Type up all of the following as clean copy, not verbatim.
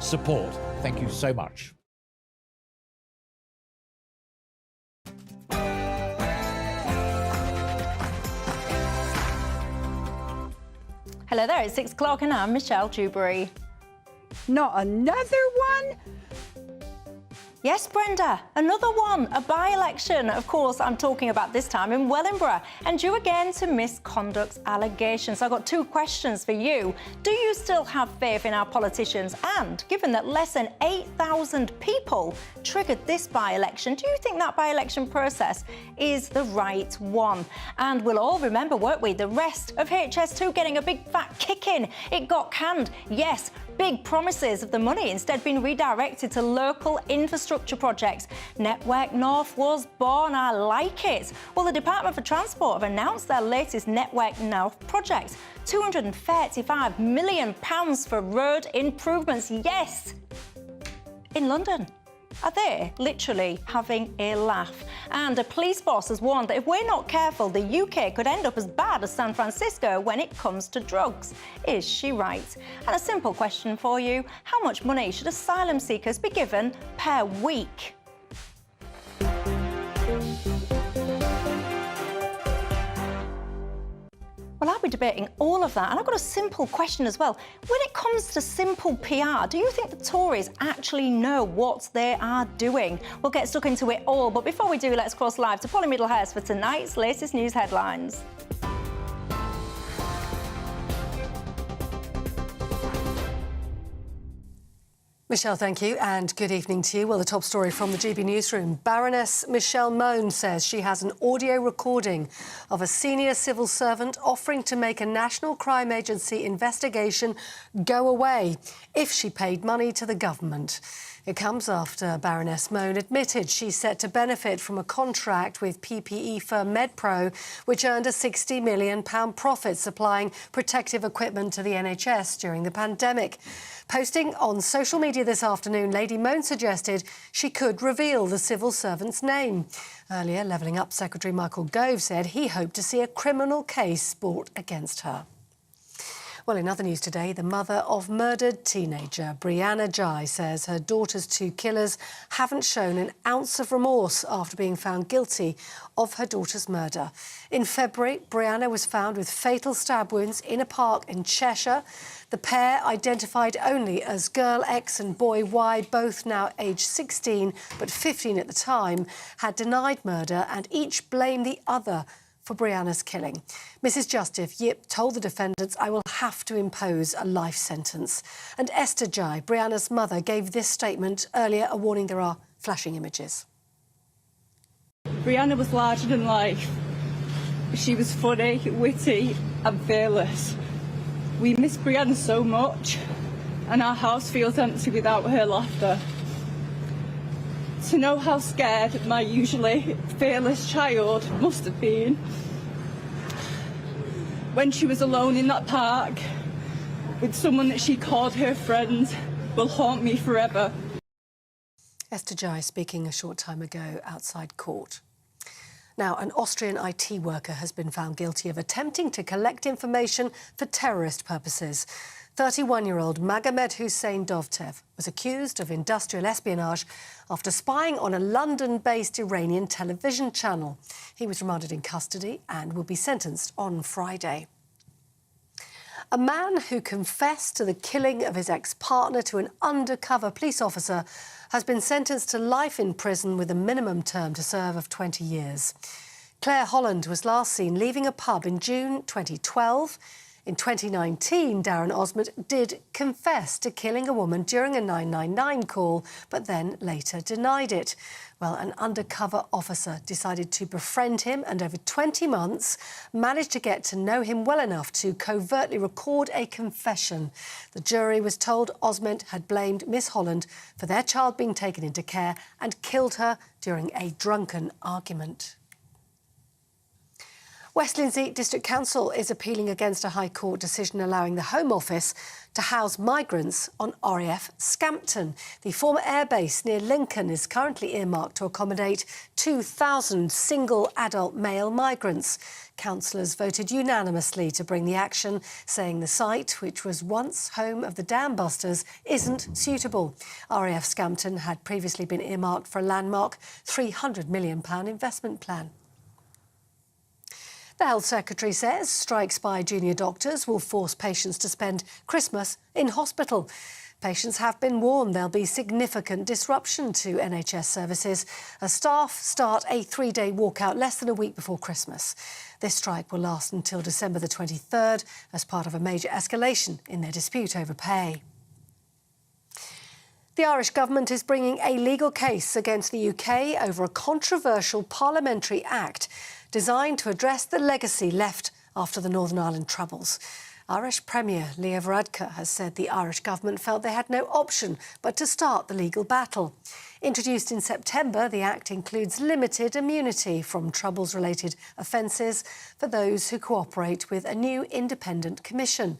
support. Thank you so much. Hello there, it's 6 o'clock and I'm Michelle Dewberry. Not another one? Yes, Brenda, another one, a by-election. Of course, I'm talking about this time in Wellingborough and due again to misconduct allegations. I've got two questions for you. Do you still have faith in our politicians? And given that less than 8,000 people triggered this by-election, do you think that by-election process is the right one? And we'll all remember, won't we, the rest of HS2 getting a big fat kick in. It got canned, yes, big promises of the money instead being redirected to local infrastructure projects. Network North was born. I like it. Well, the Department for Transport have announced their latest Network North project. £235 million for road improvements. Yes! In London. Are they literally having a laugh? And a police boss has warned that if we're not careful, the UK could end up as bad as San Francisco when it comes to drugs. Is she right? And a simple question for you. How much money should asylum seekers be given per week? Well, I'll be debating all of that. And I've got a simple question as well. When it comes to simple PR, do you think the Tories actually know what they are doing? We'll get stuck into it all. But before we do, let's cross live to Polly Middlehurst for tonight's latest news headlines. Michelle, thank you, and good evening to you. Well, the top story from the GB newsroom. Baroness Michelle Mone says she has an audio recording of a senior civil servant offering to make a National Crime Agency investigation go away if she paid money to the government. It comes after Baroness Mone admitted she's set to benefit from a contract with PPE firm MedPro, which earned a £60 million profit supplying protective equipment to the NHS during the pandemic. Posting on social media this afternoon, Lady Mone suggested she could reveal the civil servant's name. Earlier, Levelling Up Secretary Michael Gove said he hoped to see a criminal case brought against her. Well, in other news today, the mother of murdered teenager Brianna Jai says her daughter's two killers haven't shown an ounce of remorse after being found guilty of her daughter's murder. In February, Brianna was found with fatal stab wounds in a park in Cheshire. The pair, identified only as girl X and boy Y, both now aged 16 but 15 at the time, had denied murder and each blamed the other for Brianna's killing. Mrs Justice Yip told the defendants, "I will have to impose a life sentence." And Esther Jai, Brianna's mother, gave this statement earlier, a warning there are flashing images. Brianna was larger than life. She was funny, witty and fearless. We miss Brianna so much and our house feels empty without her laughter. To know how scared my usually fearless child must have been when she was alone in that park with someone that she called her friend will haunt me forever. Esther Jai speaking a short time ago outside court. Now, an Austrian IT worker has been found guilty of attempting to collect information for terrorist purposes. 31-year-old Magomed Hussein Dovtev was accused of industrial espionage after spying on a London-based Iranian television channel. He was remanded in custody and will be sentenced on Friday. A man who confessed to the killing of his ex-partner to an undercover police officer has been sentenced to life in prison with a minimum term to serve of 20 years. Claire Holland was last seen leaving a pub in June 2012. In 2019, Darren Osmond did confess to killing a woman during a 999 call, but then later denied it. Well, an undercover officer decided to befriend him and over 20 months managed to get to know him well enough to covertly record a confession. The jury was told Osmond had blamed Miss Holland for their child being taken into care and killed her during a drunken argument. West Lindsey District Council is appealing against a High Court decision allowing the Home Office to house migrants on RAF Scampton. The former airbase near Lincoln is currently earmarked to accommodate 2,000 single adult male migrants. Councillors voted unanimously to bring the action, saying the site, which was once home of the Dam Busters, isn't suitable. RAF Scampton had previously been earmarked for a landmark £300 million investment plan. The Health Secretary says strikes by junior doctors will force patients to spend Christmas in hospital. Patients have been warned there'll be significant disruption to NHS services as staff start a 3-day walkout less than a week before Christmas. This strike will last until December the 23rd as part of a major escalation in their dispute over pay. The Irish government is bringing a legal case against the UK over a controversial parliamentary act designed to address the legacy left after the Northern Ireland Troubles. Irish Premier Leo Varadkar has said the Irish government felt they had no option but to start the legal battle. Introduced in September, the Act includes limited immunity from Troubles-related offences for those who cooperate with a new independent commission.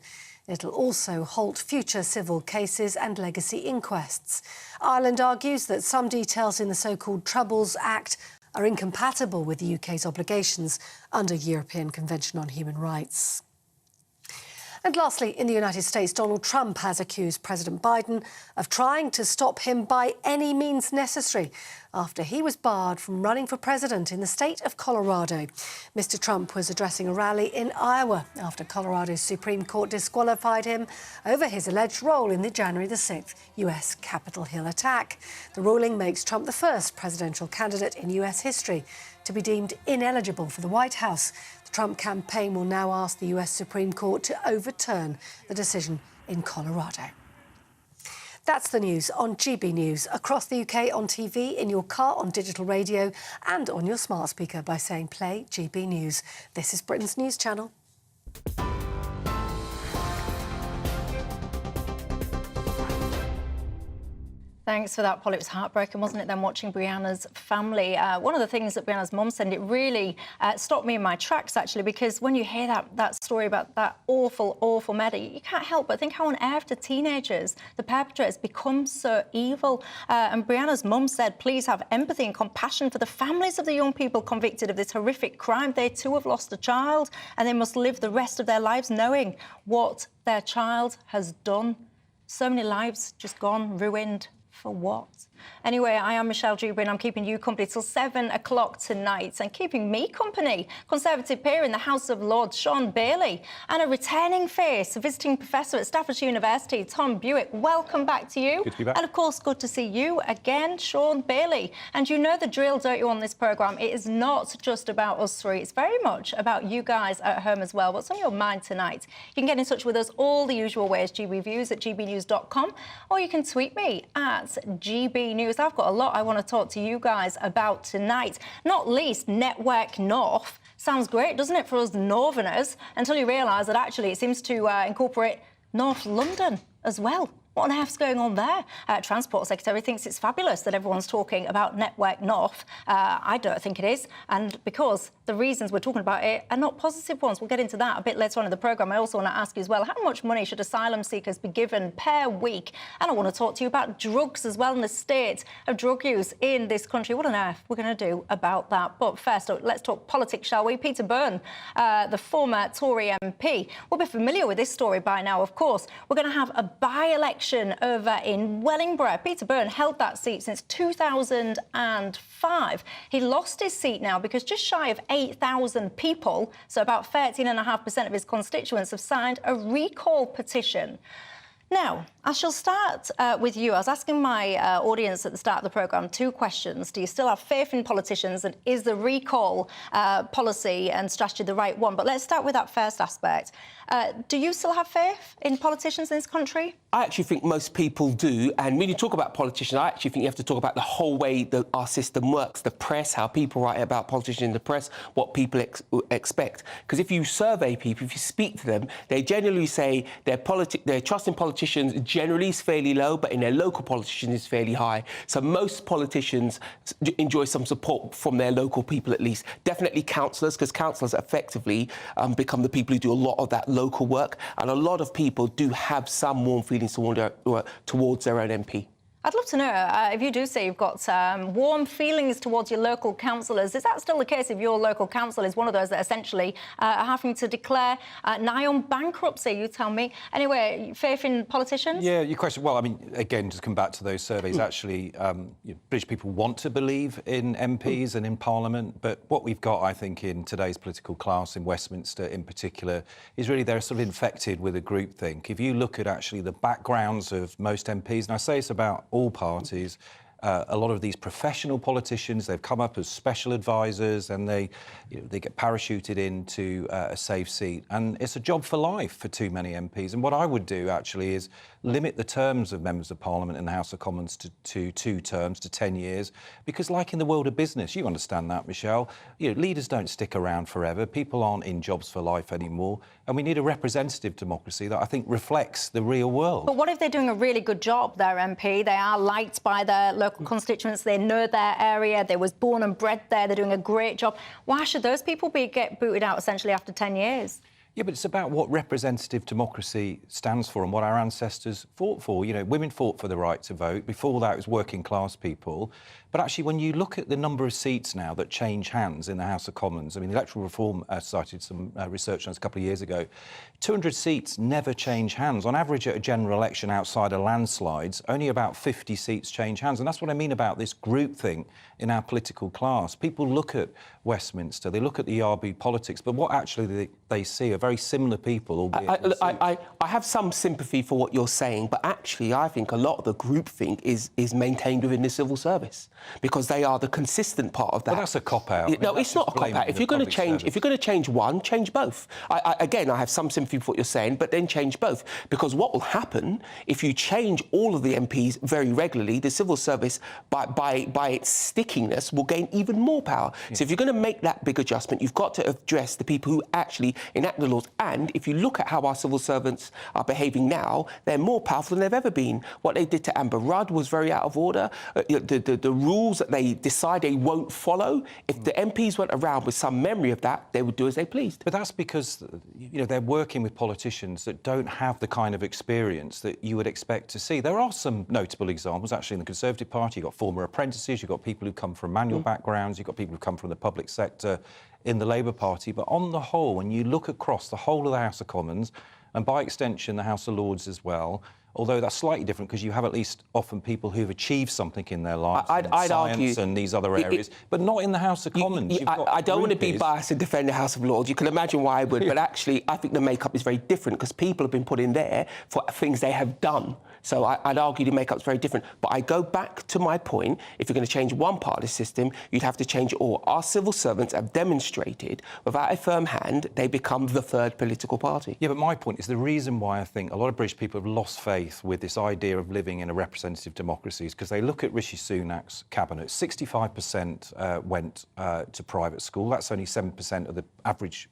It'll also halt future civil cases and legacy inquests. Ireland argues that some details in the so-called Troubles Act are incompatible with the UK's obligations under European Convention on Human Rights. And lastly, in the United States, Donald Trump has accused President Biden of trying to stop him by any means necessary after he was barred from running for president in the state of Colorado. Mr. Trump was addressing a rally in Iowa after Colorado's Supreme Court disqualified him over his alleged role in the January the 6th US Capitol Hill attack. The ruling makes Trump the first presidential candidate in US history to be deemed ineligible for the White House. The Trump campaign will now ask the US Supreme Court to overturn the decision in Colorado. That's the news on GB News, across the UK on TV, in your car, on digital radio and on your smart speaker by saying play GB News. This is Britain's news channel. Thanks for that, Paul. It was heartbreaking, wasn't it, then watching Brianna's family? One of the things that Brianna's mum said, it really stopped me in my tracks, actually, because when you hear that story about that awful, awful murder, you can't help but think how on earth do teenagers, the perpetrators, become so evil. And Brianna's mum said, please have empathy and compassion for the families of the young people convicted of this horrific crime. They too have lost a child, and they must live the rest of their lives knowing what their child has done. So many lives just gone, ruined. For what? Anyway, I am Michelle Dewberry and I'm keeping you company till 7 o'clock tonight, and keeping me company, Conservative peer in the House of Lords, Sean Bailey, and a returning face, a visiting professor at Staffordshire University, Tom Buick. Welcome back to you. Good to be back. And of course, good to see you again, Sean Bailey. And you know the drill, don't you, on this programme? It is not just about us three. It's very much about you guys at home as well. What's on your mind tonight? You can get in touch with us all the usual ways, GBviews at gbnews.com, or you can tweet me at GBnews. I've got a lot I want to talk to you guys about tonight, not least Network North. Sounds great, doesn't it, for us Northerners, until you realise that actually it seems to incorporate North London as well. What on earth's going on there? Transport Secretary thinks it's fabulous that everyone's talking about Network North. I don't think it is, and because the reasons we're talking about it are not positive ones. We'll get into that a bit later on in the programme. I also want to ask you as well, how much money should asylum seekers be given per week? And I want to talk to you about drugs as well and the state of drug use in this country. What on earth we're going to do about that? But first, let's talk politics, shall we? Peter Byrne, the former Tory MP, will be familiar with this story by now, of course. We're going to have a by-election over in Wellingborough. Peter Byrne held that seat since 2005. He lost his seat now because just shy of 8,000 people, so about 13.5% of his constituents, have signed a recall petition. Now, I shall start with you. I was asking my audience at the start of the programme 2 questions. Do you still have faith in politicians, and is the recall policy and strategy the right one? But let's start with that first aspect. Do you still have faith in politicians in this country? I actually think most people do. And when you talk about politicians, I actually think you have to talk about the whole way that our system works, the press, how people write about politicians in the press, what people expect. Because if you survey people, if you speak to them, they generally say their trust in politicians generally is fairly low, but in their local politicians is fairly high. So most politicians enjoy some support from their local people at least. Definitely councillors, because councillors effectively become the people who do a lot of that local work. And a lot of people do have some warm feelings towards their own MP. I'd love to know, if you do say you've got warm feelings towards your local councillors, is that still the case if your local council is one of those that essentially are having to declare nigh on bankruptcy? You tell me. Anyway, faith in politicians? Yeah, your question. Well, I mean, again, just come back to those surveys. Actually, British people want to believe in MPs and in Parliament, but what we've got, I think, in today's political class, in Westminster in particular, is really they're sort of infected with a groupthink. If you look at actually the backgrounds of most MPs, and I say it's about all parties, a lot of these professional politicians, they've come up as special advisors and they get parachuted into a safe seat. And it's a job for life for too many MPs. And what I would do, actually, is limit the terms of members of Parliament in the House of Commons to 2 terms, to 10 years. Because like in the world of business, you understand that, Michelle, leaders don't stick around forever. People aren't in jobs for life anymore. And we need a representative democracy that I think reflects the real world. But what if they're doing a really good job, their MP? They are liked by their local constituents, they know their area, they was born and bred there, they're doing a great job. Why should those people get booted out essentially after 10 years? Yeah, but it's about what representative democracy stands for and what our ancestors fought for. Women fought for the right to vote. Before that, it was working class people. But actually, when you look at the number of seats now that change hands in the House of Commons, I mean, the Electoral Reform cited some research on this a couple of years ago, 200 seats never change hands. On average, at a general election outside of landslides, only about 50 seats change hands. And that's what I mean about this groupthink in our political class. People look at Westminster, they look at the ERB politics, but what actually they see are very similar people. I have some sympathy for what you're saying, but actually I think a lot of the groupthink is maintained within the civil service because they are the consistent part of that. Well, that's a cop-out. No, it's not a cop-out. If you're going to change one, change both. Again, I have some sympathy for what you're saying, but then change both. Because what will happen if you change all of the MPs very regularly, the civil service, by its stickiness, will gain even more power. Yeah. So if you're going to make that big adjustment, you've got to address the people who actually enact the laws. And if you look at how our civil servants are behaving now, they're more powerful than they've ever been. What they did to Amber Rudd was very out of order. The rules that they decide they won't follow, if the MPs went around with some memory of that, they would do as they pleased. But that's because, they're working with politicians that don't have the kind of experience that you would expect to see. There are some notable examples, actually, in the Conservative Party. You've got former apprentices, you've got people who come from manual backgrounds, you've got people who come from the public sector in the Labour Party. But on the whole, when you look across the whole of the House of Commons, and by extension the House of Lords as well, although that's slightly different because you have at least often people who've achieved something in their lives, I'd science argue, and these other areas, but not in the House of Commons. I don't want to be biased and defend the House of Lords. You can imagine why I would, but actually I think the makeup is very different because people have been put in there for things they have done. So I'd argue the makeup's very different. But I go back to my point, if you're going to change one part of the system, you'd have to change it all. Our civil servants have demonstrated, without a firm hand, they become the third political party. Yeah, but my point is the reason why I think a lot of British people have lost faith with this idea of living in a representative democracy is because they look at Rishi Sunak's cabinet. 65% went to private school. That's only 7% of the average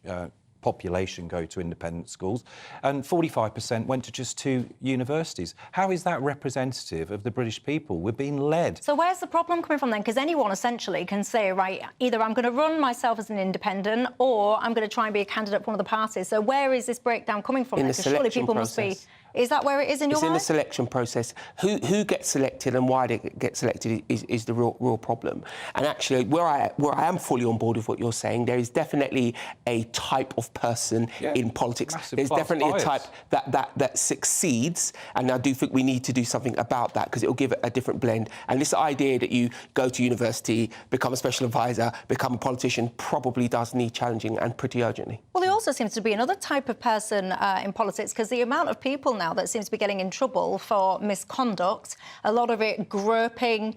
population go to independent schools, and 45% went to just 2 universities. How is that representative of the British people? We're being led. So where's the problem coming from then? Because anyone essentially can say, right, either I'm going to run myself as an independent or I'm going to try and be a candidate for one of the parties. So where is this breakdown coming from? Because surely people must be... Is that where it is in your mind? It's in the selection process. Who gets selected and why they get selected is the real problem. And actually, where I am fully on board with what you're saying, there is definitely a type of person in politics. There's definitely a type that succeeds, and I do think we need to do something about that because it will give it a different blend. And this idea that you go to university, become a special advisor, become a politician, probably does need challenging and pretty urgently. Well, there also seems to be another type of person in politics because the amount of people now that seems to be getting in trouble for misconduct, a lot of it groping,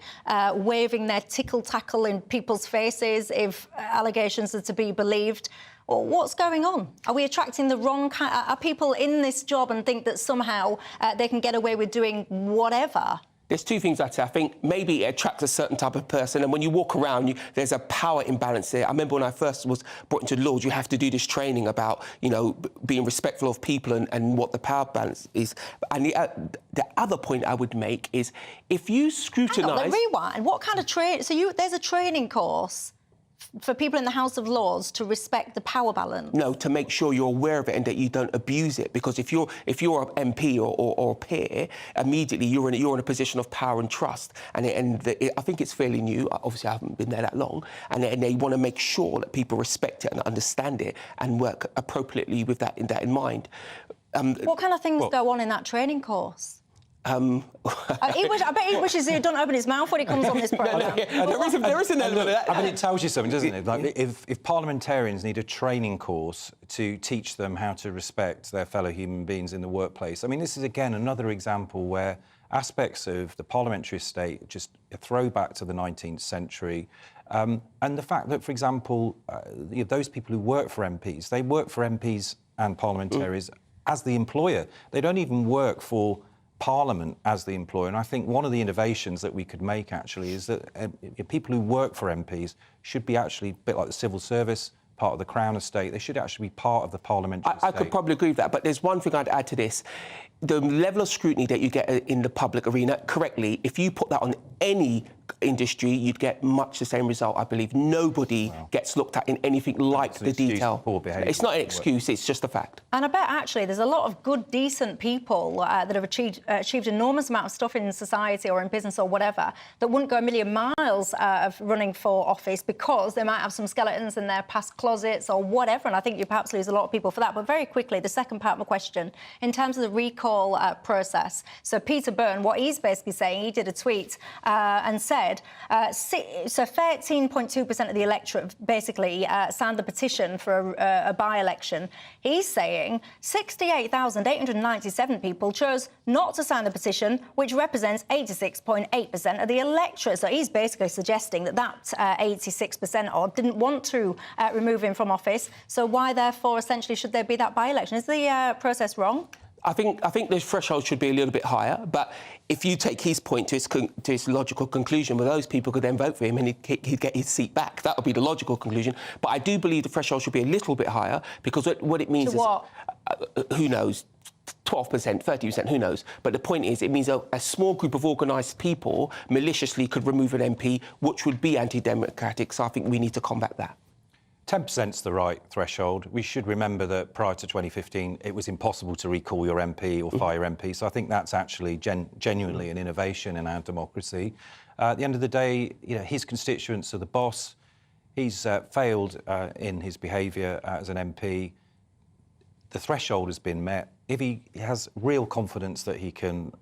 waving their tickle-tackle in people's faces if allegations are to be believed. Or what's going on? Are we attracting the wrong kind? Are people in this job and think that somehow they can get away with doing whatever? There's two things I'd say. I think maybe it attracts a certain type of person, and when you walk around, there's a power imbalance there. I remember when I first was brought into law, you have to do this training about, you know, being respectful of people and what the power balance is. And the other point I would make is if you scrutinise... Hang on, rewind. What kind of training? So there's a training course for people in the House of Lords to respect the power balance? No, to make sure you're aware of it and that you don't abuse it. Because if you're an MP or a peer, immediately you're in a position of power and trust. I think it's fairly new. Obviously, I haven't been there that long. And they want to make sure that people respect it and understand it and work appropriately with that in mind. What kind of things go on in that training course? I bet he wishes he don't open his mouth when he comes on this programme. There is an element of that. I mean, it tells you something, doesn't it? Like, if parliamentarians need a training course to teach them how to respect their fellow human beings in the workplace, I mean, this is, again, another example where aspects of the parliamentary estate just a throwback to the 19th century. And the fact that, for example, those people who work for MPs, they work for MPs and parliamentarians as the employer. They don't even work for Parliament as the employer. And I think one of the innovations that we could make, actually, is that people who work for MPs should be actually a bit like the civil service, part of the Crown estate. They should actually be part of the parliamentary estate. I could probably agree with that, but there's one thing I'd add to this. The level of scrutiny that you get in the public arena, correctly, if you put that on any industry, you'd get much the same result, I believe. Nobody gets looked at in anything like the detail. It's not an excuse, it's just a fact. And I bet, actually, there's a lot of good, decent people that have achieved enormous amount of stuff in society or in business or whatever that wouldn't go a million miles of running for office because they might have some skeletons in their past closets or whatever, and I think you perhaps lose a lot of people for that. But very quickly, the second part of my question, in terms of the recall process. So Peter Byrne, what he's basically saying, he did a tweet and said, so 13.2% of the electorate basically signed the petition for a by-election. He's saying 68,897 people chose not to sign the petition, which represents 86.8% of the electorate. So he's basically suggesting that 86% odd didn't want to remove him from office. So why, therefore, essentially, should there be that by-election? Is the process wrong? I think the threshold should be a little bit higher, but if you take his point to his logical conclusion, well, those people could then vote for him and he'd get his seat back. That would be the logical conclusion. But I do believe the threshold should be a little bit higher because what it means is... what? Who knows? 12%, 30%, who knows? But the point is, it means a small group of organised people maliciously could remove an MP, which would be anti-democratic, so I think we need to combat that. 10%'s the right threshold. We should remember that prior to 2015, it was impossible to recall your MP or fire your MP. So I think that's actually genuinely an innovation in our democracy. At the end of the day, his constituents are the boss. He's failed in his behaviour as an MP. The threshold has been met. If he has real confidence that he can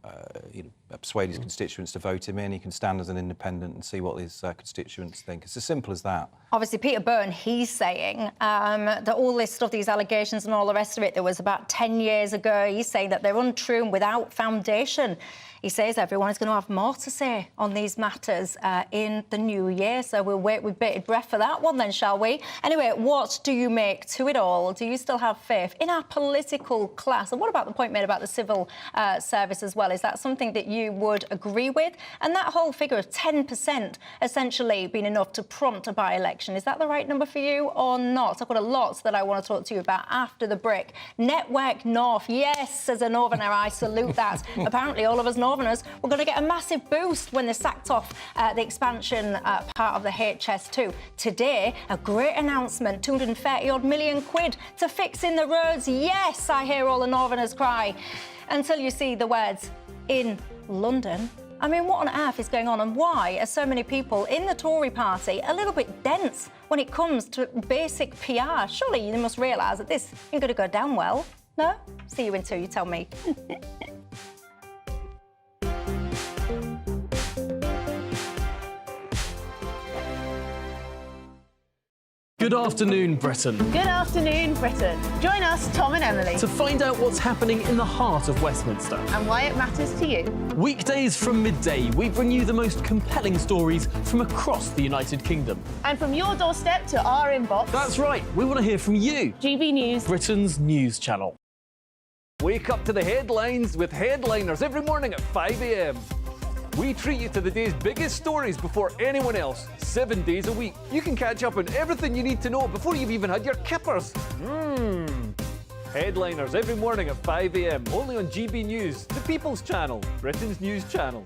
persuade his constituents to vote him in, he can stand as an independent and see what his constituents think. It's as simple as that. Obviously, Peter Byrne, he's saying that all this stuff, these allegations and all the rest of it, that was about 10 years ago. He's saying that they're untrue and without foundation. He says everyone is going to have more to say on these matters in the new year. So we'll wait with bated breath for that one then, shall we? Anyway, what do you make to it all? Do you still have faith in our political class? And what about the point made about the civil service as well? Is that something that you would agree with? And that whole figure of 10% essentially being enough to prompt a by-election, is that the right number for you or not? I've got a lot that I want to talk to you about after the break. Network North, yes, as a Northerner, I salute that. Apparently, all of us Northerners, we're going to get a massive boost when they sacked off the expansion part of the HS2. Today, a great announcement, 230-odd million quid to fixing the roads. Yes, I hear all the Northerners cry. Until you see the words, in London. I mean, what on earth is going on, and why are so many people in the Tory party a little bit dense when it comes to basic PR? Surely you must realise that this ain't going to go down well. No? See you in 2, you tell me. Good afternoon, Britain. Good afternoon, Britain. Join us, Tom and Emily, To find out what's happening in the heart of Westminster. and why it matters to you. Weekdays from midday, we bring you the most compelling stories from across the United Kingdom. And from your doorstep to our inbox, That's right, we want to hear from you. GB News. Britain's news channel. Wake up to the headlines with Headliners every morning at 5 a.m. We treat you to the day's biggest stories before anyone else, 7 days a week. You can catch up on everything you need to know before you've even had your kippers. Headliners every morning at 5 a.m. only on GB News, the People's Channel, Britain's news channel.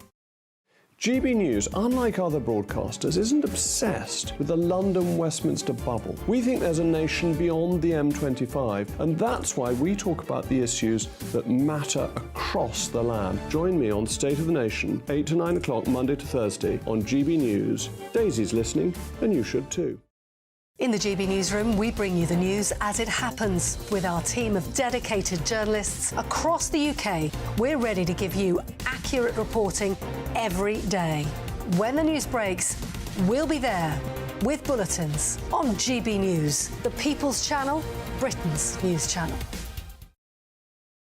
GB News, unlike other broadcasters, isn't obsessed with the London-Westminster bubble. We think there's a nation beyond the M25, and that's why we talk about the issues that matter across the land. Join me on State of the Nation, 8 to 9 o'clock, Monday to Thursday, on GB News. Daisy's listening, and you should too. In the GB Newsroom, we bring you the news as it happens. With our team of dedicated journalists across the UK, we're ready to give you accurate reporting every day. When the news breaks, we'll be there with bulletins on GB News, the People's Channel, Britain's news channel.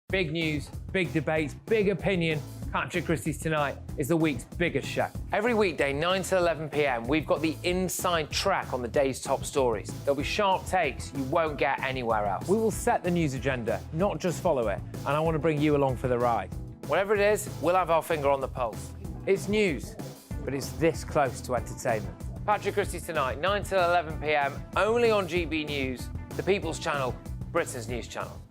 Big news, big debates, big opinion. Patrick Christie's Tonight is the week's biggest show. Every weekday, 9 to 11 p.m, we've got the inside track on the day's top stories. There'll be sharp takes you won't get anywhere else. We will set the news agenda, not just follow it, and I want to bring you along for the ride. Whatever it is, we'll have our finger on the pulse. It's news, but it's this close to entertainment. Patrick Christie's Tonight, 9 to 11 p.m, only on GB News, the People's Channel, Britain's news channel.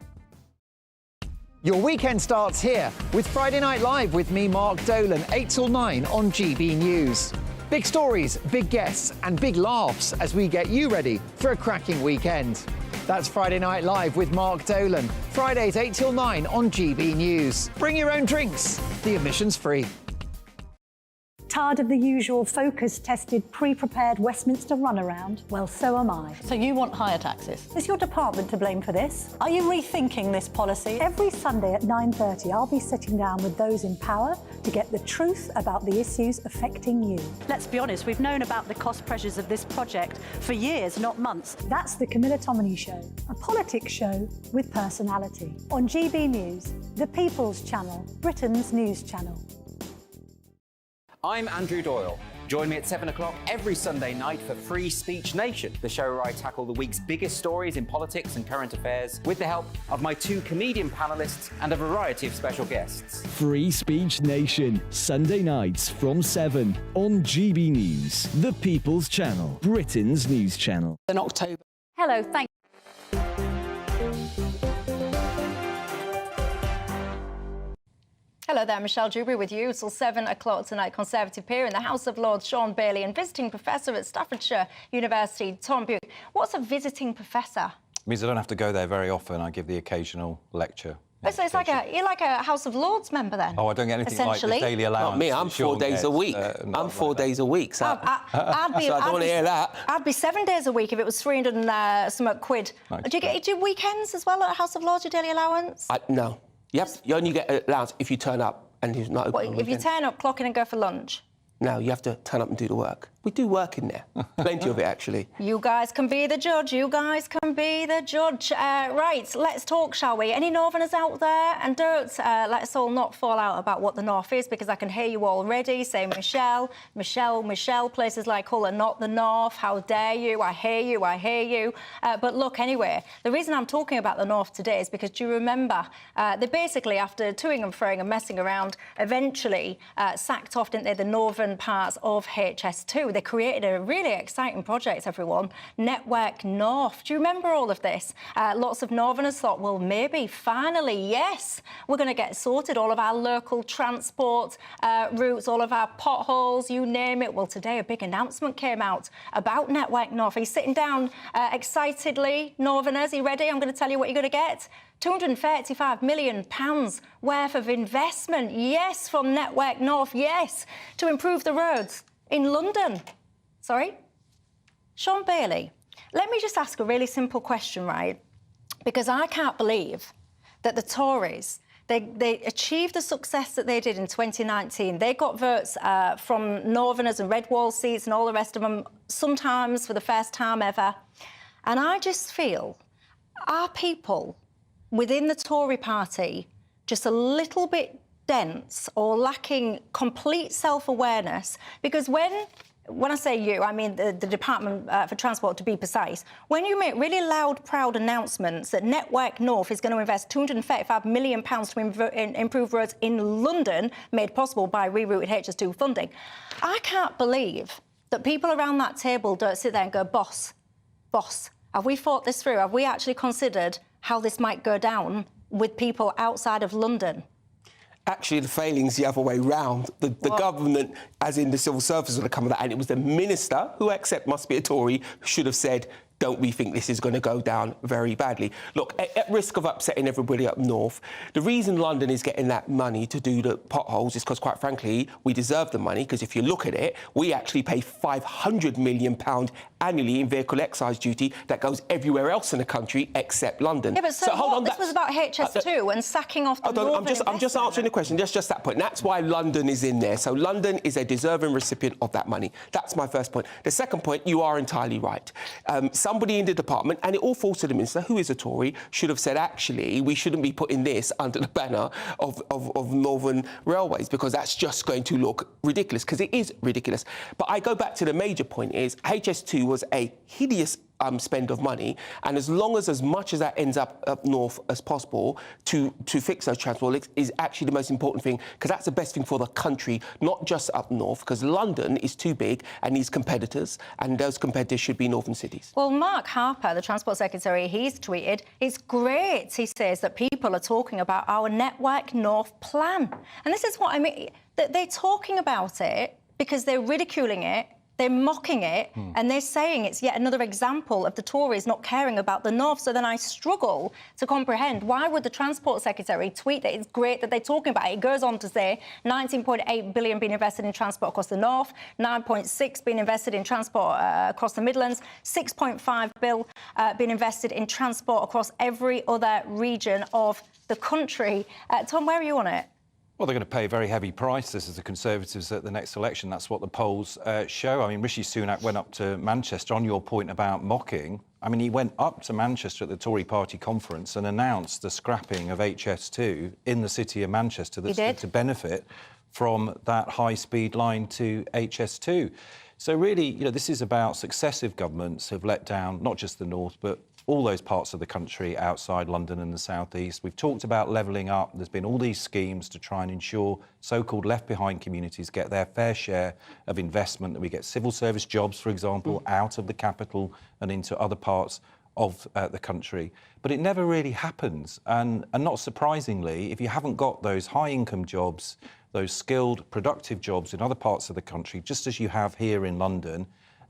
Your weekend starts here with Friday Night Live with me, Mark Dolan, 8 till 9 on GB News. Big stories, big guests and big laughs as we get you ready for a cracking weekend. That's Friday Night Live with Mark Dolan, Fridays 8 till 9 on GB News. Bring your own drinks, the admission's free. Tired of the usual focus-tested, pre-prepared Westminster runaround? Well, so am I. So you want higher taxes? Is your department to blame for this? Are you rethinking this policy? Every Sunday at 9:30, I'll be sitting down with those in power to get the truth about the issues affecting you. Let's be honest, we've known about the cost pressures of this project for years, not months. That's the Camilla Tominey Show, a politics show with personality. On GB News, the People's Channel, Britain's news channel. I'm Andrew Doyle. Join me at 7 o'clock every Sunday night for Free Speech Nation, the show where I tackle the week's biggest stories in politics and current affairs with the help of my two comedian panellists and a variety of special guests. Free Speech Nation, Sunday nights from 7 on GB News, the People's Channel, Britain's news channel. In October. Hello, thank Hello there, Michelle Dewberry with you till 7 o'clock tonight. Conservative peer in the House of Lords, Sean Bailey, and visiting professor at Staffordshire University, Tom Buke. What's a visiting professor? It means I don't have to go there very often. I give the occasional lecture. So it's like you're like a House of Lords member then? Oh, I don't get anything like the daily allowance. Not me, I'm 4 days a week. I'm 4 days a week, so, I'd be, so I don't want to hear that. I'd be 7 days a week if it was 300 and some quid. Do you do weekends as well at House of Lords, your daily allowance? No. Yep, you only get allowance if you turn up and he's not open. What, if you turn up, clock in and go for lunch? No, you have to turn up and do the work. We do work in there. Plenty of it, actually. You guys can be the judge. You guys can be the judge. Right, let's talk, shall we? Any Northerners out there? And don't let's all not fall out about what the North is, because I can hear you already say, Michelle, Michelle, Michelle. Places like Hull are not the North. How dare you? I hear you, I hear you. But look, anyway, the reason I'm talking about the North today is because, do you remember, they basically, after toing and froing and messing around, eventually sacked off, didn't they, the northern parts of HS2. They created a really exciting project, everyone, Network North. Do you remember all of this? Lots of Northerners thought, well, maybe, finally, yes, we're going to get sorted, all of our local transport routes, all of our potholes, you name it. Well, today a big announcement came out about Network North. Are you sitting down excitedly, Northerners? Are you ready? I'm going to tell you what you're going to get. £235 million worth of investment, yes, from Network North, yes, to improve the roads in London. Sorry? Sean Bailey, let me just ask a really simple question, right? Because I can't believe that the Tories, they achieved the success that they did in 2019. They got votes from Northerners and red wall seats and all the rest of them, sometimes for the first time ever. And I just feel, are people within the Tory party just a little bit dense or lacking complete self-awareness? Because when I say you, I mean the Department for Transport, to be precise, when you make really loud, proud announcements that Network North is going to invest £235 million to improve roads in London, made possible by rerouted HS2 funding, I can't believe that people around that table don't sit there and go, boss, have we thought this through? Have we actually considered how this might go down with people outside of London? Actually, the failing's the other way round. The government, as in the civil service, would have come with that, and it was the minister, who I accept must be a Tory, who should have said, don't we think this is going to go down very badly? Look, at risk of upsetting everybody up north, the reason London is getting that money to do the potholes is because, quite frankly, we deserve the money, because if you look at it, we actually pay £500 million annually in vehicle excise duty that goes everywhere else in the country except London. Yeah, but so hold on, this was about HS2 and sacking off the northern I'm just answering the question, just that point. And that's why London is in there. So London is a deserving recipient of that money. That's my first point. The second point, you are entirely right. Somebody in the department, and it all falls to the minister, who is a Tory, should have said, actually, we shouldn't be putting this under the banner of Northern Railways, because that's just going to look ridiculous, because it is ridiculous. But I go back to the major point is HS2 was a hideous spend of money, and as much as that ends up north as possible to fix those transport links is actually the most important thing, because that's the best thing for the country, not just up north, because London is too big and needs competitors, and those competitors should be northern cities. Well, Mark Harper, the Transport Secretary, he's tweeted, it's great, he says, that people are talking about our Network North plan. And this is what I mean, that they're talking about it because they're ridiculing it, they're mocking it, and they're saying it's yet another example of the Tories not caring about the North. So then I struggle to comprehend, why would the Transport Secretary tweet that it's great that they're talking about it? It goes on to say £19.8 billion being invested in transport across the North, £9.6 being invested in transport across the Midlands, £6.5 billion being invested in transport across every other region of the country. Tom, where are you on it? Well, they're going to pay a very heavy price, this is the Conservatives, at the next election. That's what the polls show. I mean, Rishi Sunak went up to Manchester. On your point about mocking, I mean, he went up to Manchester at the Tory party conference and announced the scrapping of HS2 in the city of Manchester that's to benefit from that high-speed line to HS2. So really, you know, this is about successive governments have let down not just the North, but all those parts of the country outside London and the South East. We've talked about levelling up. There's been all these schemes to try and ensure so-called left-behind communities get their fair share of investment, that we get civil service jobs, for example, out of the capital and into other parts of the country. But it never really happens. And not surprisingly, if you haven't got those high-income jobs, those skilled, productive jobs in other parts of the country, just as you have here in London,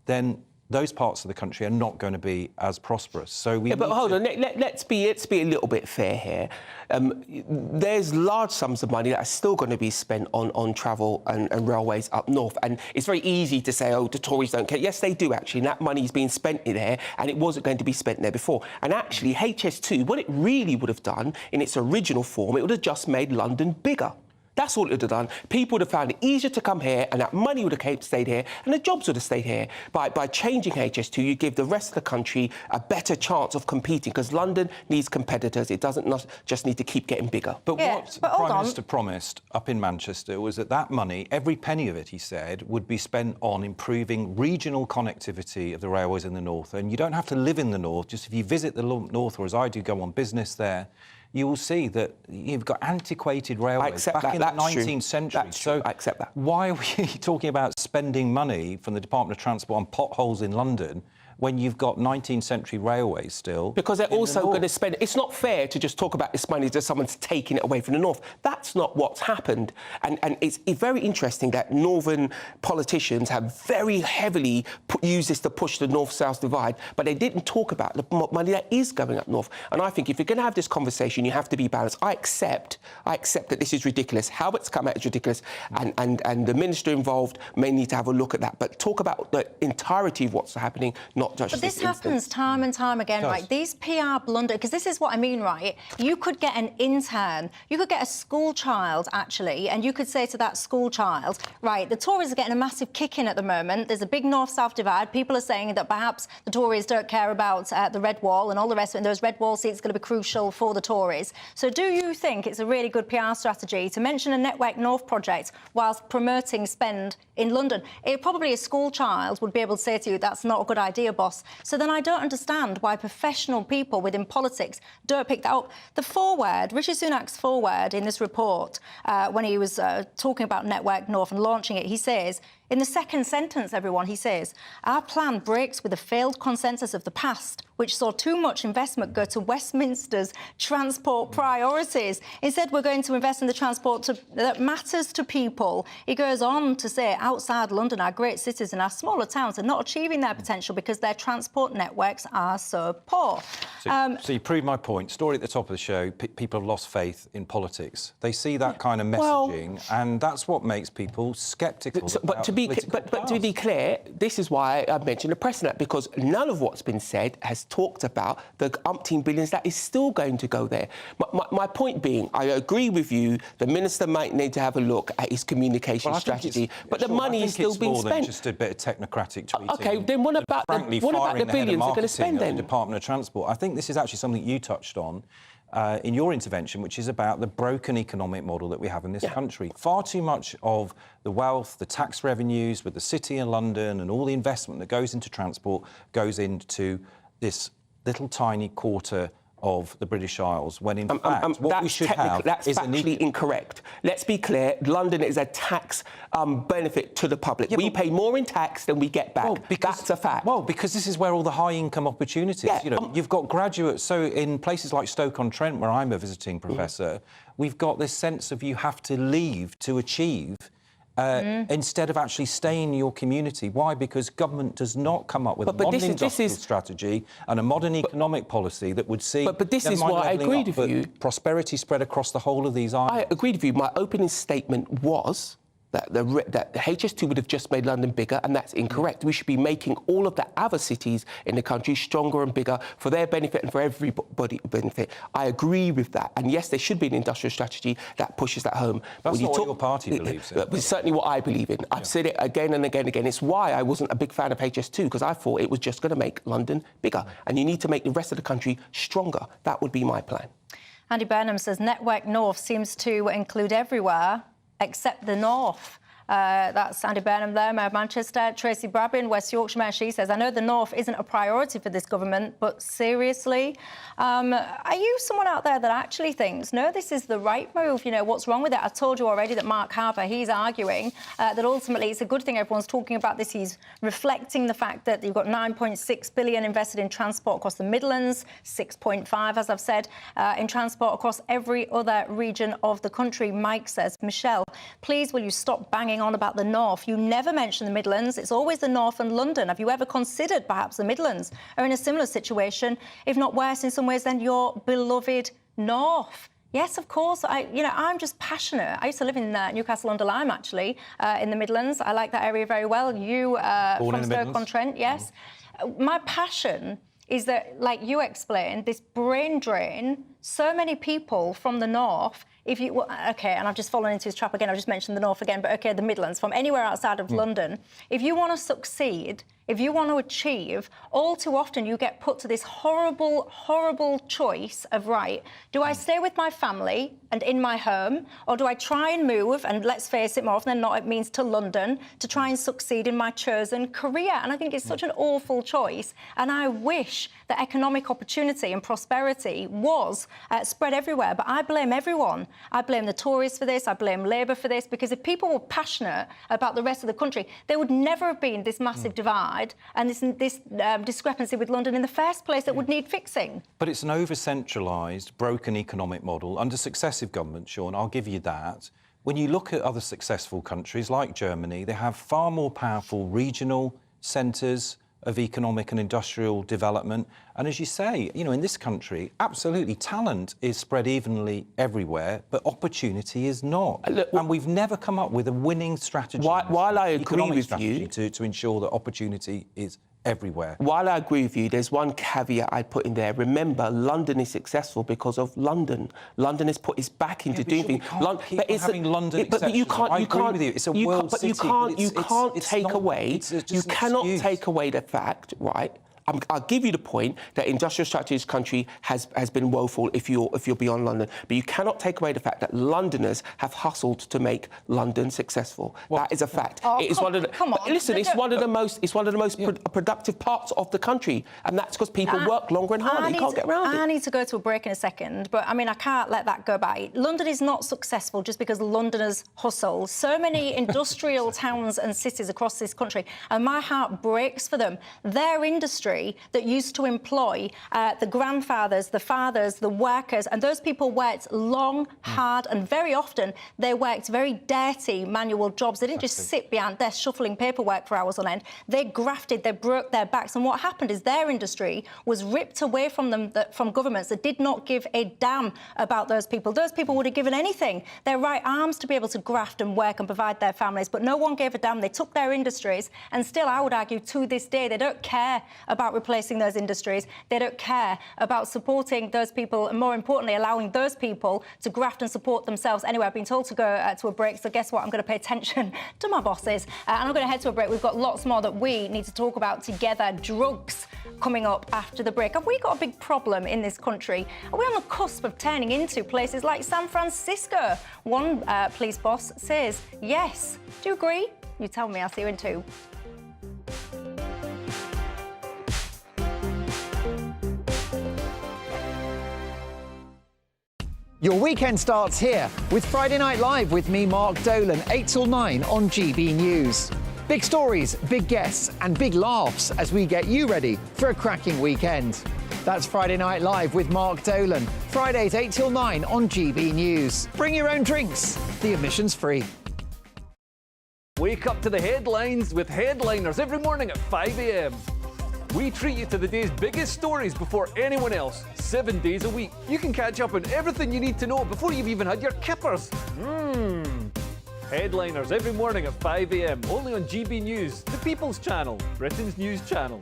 then those parts of the country are not going to be as prosperous. So we but hold on, let's be a little bit fair here. There's large sums of money that are still going to be spent on travel and railways up north, and it's very easy to say, oh, the Tories don't care. Yes, they do, actually, and that money's been spent in there, and it wasn't going to be spent there before. And actually, HS2, what it really would have done in its original form, it would have just made London bigger. That's all it would have done. People would have found it easier to come here, and that money would have stayed here, and the jobs would have stayed here. By changing HS2, you give the rest of the country a better chance of competing, because London needs competitors. It doesn't just need to keep getting bigger. But what the Prime Minister promised up in Manchester was that money, every penny of it, he said, would be spent on improving regional connectivity of the railways in the North. And you don't have to live in the North. Just if you visit the North, or as I do, go on business there, you will see that you've got antiquated railways back in the 19th century. So I accept that. Why are we talking about spending money from the Department of Transport on potholes in London when you've got 19th century railways still? Because they're also going to spend... It's not fair to just talk about this money as someone's taking it away from the North. That's not what's happened. And it's very interesting that northern politicians have very heavily used this to push the North-South divide, but they didn't talk about the money that is going up north. And I think if you're going to have this conversation, you have to be balanced. I accept that this is ridiculous. How it's come out is ridiculous, and the minister involved may need to have a look at that. But talk about the entirety of what's happening, not not just But this instance. happens time and time again, right? These PR blunder, because this is what I mean, right? You could get an intern, you could get a school child, actually, and you could say to that school child, right, the Tories are getting a massive kick in at the moment. There's a big north-south divide. People are saying that perhaps the Tories don't care about the red wall and all the rest of it. And those red wall seats are going to be crucial for the Tories. So do you think it's a really good PR strategy to mention a Network North project whilst promoting spend in London? Probably a school child would be able to say to you, that's not a good idea, boss. So then I don't understand why professional people within politics don't pick that up. The foreword, Rishi Sunak's foreword in this report, when he was talking about Network North and launching it, he says, in the second sentence, everyone, he says, our plan breaks with the failed consensus of the past, which saw too much investment go to Westminster's transport priorities. Instead, we're going to invest in the transport that matters to people. He goes on to say, outside London, our great cities and our smaller towns are not achieving their potential because their transport networks are so poor. So you proved my point. Story at the top of the show, people have lost faith in politics. They see that kind of messaging, and that's what makes people sceptical. But to be clear, this is why I mentioned the precedent, because none of what's been said has talked about the umpteen billions that is still going to go there. My point being, I agree with you, the minister might need to have a look at his communication strategy, but the money is still being spent. More than just a bit of technocratic tweeting. OK, then what about the billions they're going to spend then? The Department of Transport. I think this is actually something you touched on in your intervention, which is about the broken economic model that we have in this country. Far too much of the wealth, the tax revenues with the City of London and all the investment that goes into transport goes into this little tiny quarter of the British Isles, when in fact what we should have that's is factually incorrect. Let's be clear, London is a tax benefit to the public. We pay more in tax than we get back. That's a fact. Well, because this is where all the high-income opportunities, you know, you've got graduates, so in places like Stoke-on-Trent, where I'm a visiting professor, we've got this sense of you have to leave to achieve instead of actually staying in your community. Why? Because government does not come up with a modern industrial strategy and a modern economic policy that would see... But this is why I agreed with you. Prosperity spread across the whole of these islands. I agreed with you. My opening statement was that the HS2 would have just made London bigger, and that's incorrect. We should be making all of the other cities in the country stronger and bigger for their benefit and for everybody's benefit. I agree with that. And yes, there should be an industrial strategy that pushes that home. That's not what your party believes in. It's certainly what I believe in. I've said it again and again and again. It's why I wasn't a big fan of HS2, because I thought it was just going to make London bigger. And you need to make the rest of the country stronger. That would be my plan. Andy Burnham says Network North seems to include everywhere except the north. That's Andy Burnham there, Mayor of Manchester. Tracy Brabin, West Yorkshire Mayor, she says, I know the north isn't a priority for this government, but seriously, are you someone out there that actually thinks, no, this is the right move? You know, what's wrong with it? I told you already that Mark Harper, he's arguing that ultimately it's a good thing everyone's talking about this. He's reflecting the fact that you've got £9.6 billion invested in transport across the Midlands, 6.5, as I've said, in transport across every other region of the country. Mike says, Michelle, please will you stop banging on about the north? You never mention the Midlands. It's always the north and London. Have you ever considered perhaps the Midlands are in a similar situation, if not worse in some ways, than your beloved north? Yes, of course. I'm just passionate. I used to live in Newcastle-under-Lyme, actually, in the Midlands. I like that area very well. You from Stoke-on-Trent, yes. My passion is that, like you explained, this brain drain, so many people from the north, OK, and I've just fallen into his trap again, I've just mentioned the north again, but OK, the Midlands, from anywhere outside of London, if you want to succeed, if you want to achieve, all too often you get put to this horrible, horrible choice of, right, do I stay with my family and in my home, or do I try and move, and let's face it, more often than not, it means to London, to try and succeed in my chosen career? And I think it's such an awful choice. And I wish that economic opportunity and prosperity was spread everywhere. But I blame everyone. I blame the Tories for this. I blame Labour for this. Because if people were passionate about the rest of the country, there would never have been this massive divide and this discrepancy with London in the first place that would need fixing. But it's an over-centralised, broken economic model under successive governments, Sean, I'll give you that. When you look at other successful countries like Germany, they have far more powerful regional centres of economic and industrial development. And as you say, you know, in this country, absolutely, talent is spread evenly everywhere, but opportunity is not. And we've never come up with a winning strategy. While I agree with you to ensure that opportunity is everywhere. While I agree with you, there's one caveat I'd put in there. Remember, London is successful because of London. London has put its back into doing things. But you can't. You can't. It's a world city. You cannot take away the fact, right? I'll give you the point that industrial structure in this country has been woeful if you're beyond London, but you cannot take away the fact that Londoners have hustled to make London successful. That is a fact. It is one of the. Listen, it's one of the most productive parts of the country, and that's because people work longer and harder. You can't get around it. I need to go to a break in a second, but I mean I can't let that go by. London is not successful just because Londoners hustle. So many industrial towns and cities across this country, and my heart breaks for them. Their industry that used to employ the grandfathers, the fathers, the workers, and those people worked long, hard, and very often they worked very dirty manual jobs. They didn't just sit behind desks shuffling paperwork for hours on end. They grafted, they broke their backs, and what happened is their industry was ripped away from them, from governments that did not give a damn about those people. Those people would have given anything, their right arms, to be able to graft and work and provide their families, but no one gave a damn. They took their industries, and still, I would argue, to this day, they don't care about replacing those industries. They don't care about supporting those people and, more importantly, allowing those people to graft and support themselves. Anyway, I've been told to go to a break, so guess what? I'm going to pay attention to my bosses. And I'm going to head to a break. We've got lots more that we need to talk about together. Drugs coming up after the break. Have we got a big problem in this country? Are we on the cusp of turning into places like San Francisco? One police boss says yes. Do you agree? You tell me. I'll see you in 2. Your weekend starts here with Friday Night Live with me, Mark Dolan, 8 till 9 on GB News. Big stories, big guests and big laughs as we get you ready for a cracking weekend. That's Friday Night Live with Mark Dolan, Fridays 8 till 9 on GB News. Bring your own drinks, the admission's free. Wake up to the headlines with headliners every morning at 5 a.m. We treat you to the day's biggest stories before anyone else, 7 days a week. You can catch up on everything you need to know before you've even had your kippers. Headliners every morning at 5 a.m, only on GB News, the People's Channel, Britain's news channel.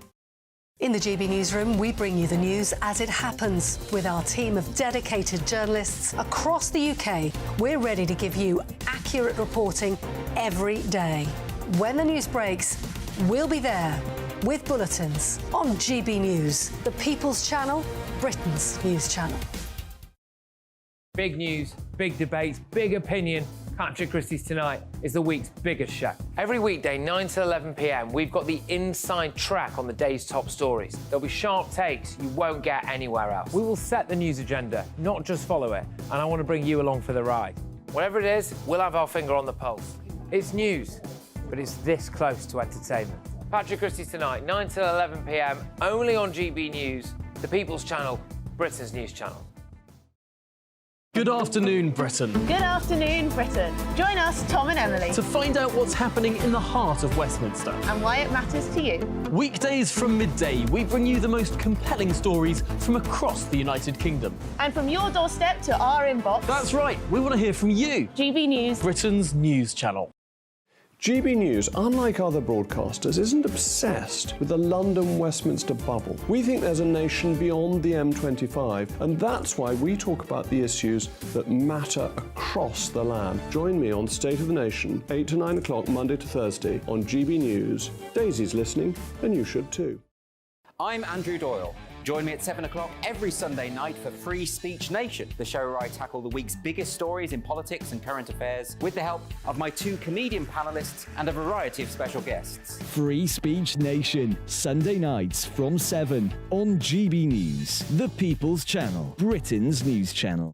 In the GB Newsroom, we bring you the news as it happens. With our team of dedicated journalists across the UK, we're ready to give you accurate reporting every day. When the news breaks, we'll be there with bulletins on GB News, the People's Channel, Britain's news channel. Big news, big debates, big opinion. Patrick Christie's Tonight is the week's biggest show. Every weekday, 9 to 11 p.m, we've got the inside track on the day's top stories. There'll be sharp takes you won't get anywhere else. We will set the news agenda, not just follow it, and I want to bring you along for the ride. Whatever it is, we'll have our finger on the pulse. It's news, but it's this close to entertainment. Patrick Christie's Tonight, 9 to 11 p.m, only on GB News, the People's Channel, Britain's news channel. Good afternoon, Britain. Good afternoon, Britain. Join us, Tom and Emily, To find out what's happening in the heart of Westminster. and why it matters to you. Weekdays from midday, we bring you the most compelling stories from across the United Kingdom. And from your doorstep to our inbox, That's right, we want to hear from you, GB News. Britain's news channel. GB News, unlike other broadcasters, isn't obsessed with the London-Westminster bubble. We think there's a nation beyond the M25, and that's why we talk about the issues that matter across the land. Join me on State of the Nation, 8 to 9 o'clock, Monday to Thursday, on GB News. Daisy's listening, and you should too. I'm Andrew Doyle. Join me at 7 o'clock every Sunday night for Free Speech Nation, the show where I tackle the week's biggest stories in politics and current affairs with the help of my 2 comedian panellists and a variety of special guests. Free Speech Nation, Sunday nights from 7 on GB News, the People's Channel, Britain's news channel.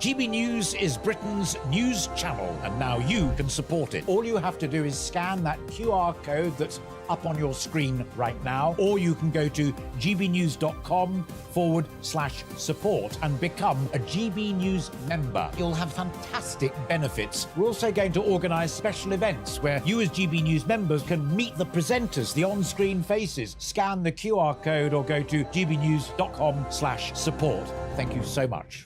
GB News is Britain's news channel, and now you can support it. All you have to do is scan that QR code that's up on your screen right now, or you can go to gbnews.com/support and become a GB News member. You'll have fantastic benefits. We're also going to organise special events where you as GB News members can meet the presenters, the on-screen faces. Scan the QR code or go to gbnews.com/support. Thank you so much.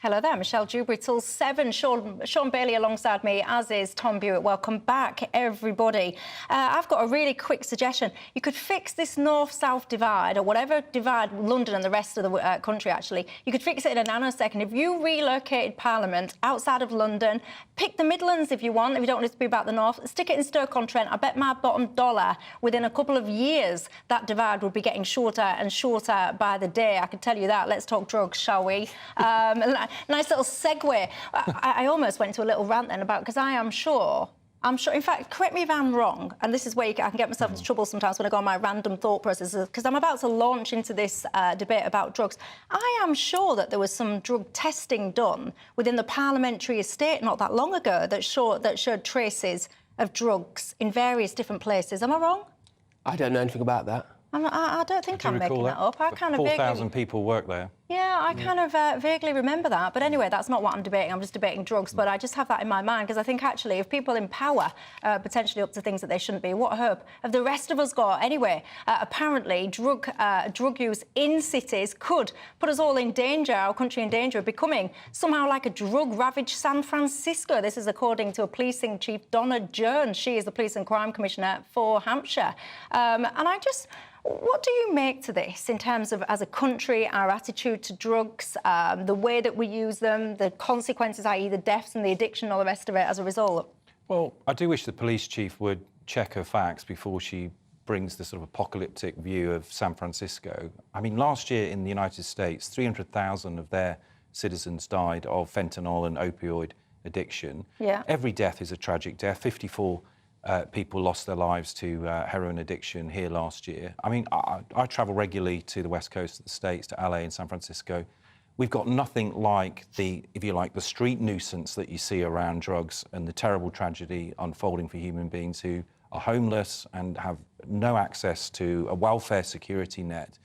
Hello there, Michelle Dewberry till 7. Sean Bailey alongside me, as is Tom Bewitt. Welcome back, everybody. I've got a really quick suggestion. You could fix this north-south divide, or whatever divide London and the rest of the country, actually. You could fix it in a nanosecond. If you relocated Parliament outside of London, pick the Midlands if you want, if you don't want it to be about the north, stick it in Stoke-on-Trent. I bet my bottom dollar, within a couple of years, that divide would be getting shorter and shorter by the day. I can tell you that. Let's talk drugs, shall we? Nice little segue. I almost went into a little rant then about, because I'm sure, in fact, correct me if I'm wrong, and this is where I can get myself into trouble sometimes when I go on my random thought processes, because I'm about to launch into this debate about drugs. I am sure that there was some drug testing done within the parliamentary estate not that long ago that showed traces of drugs in various different places. Am I wrong? I don't know anything about that. I don't think I'm making that up. I kind of 4,000 people work there. Yeah, I kind of vaguely remember that. But anyway, that's not what I'm debating. I'm just debating drugs. But I just have that in my mind because I think, actually, if people in power are potentially up to things that they shouldn't be, what hope have the rest of us got? Anyway, apparently, drug use in cities could put us all in danger, our country in danger of becoming somehow like a drug-ravaged San Francisco. This is according to a policing chief, Donna Jones. She is the Police and Crime Commissioner for Hampshire. What do you make to this in terms of, as a country, our attitude to drugs, the way that we use them, the consequences, i.e. the deaths and the addiction, all the rest of it as a result? Well, I do wish the police chief would check her facts before she brings the sort of apocalyptic view of San Francisco. I mean, last year in the United States, 300,000 of their citizens died of fentanyl and opioid addiction. Yeah. Every death is a tragic death. 54 people lost their lives to heroin addiction here last year. I mean, I travel regularly to the west coast of the States, to LA and San Francisco. We've got nothing like the street nuisance that you see around drugs and the terrible tragedy unfolding for human beings who are homeless and have no access to a welfare security net.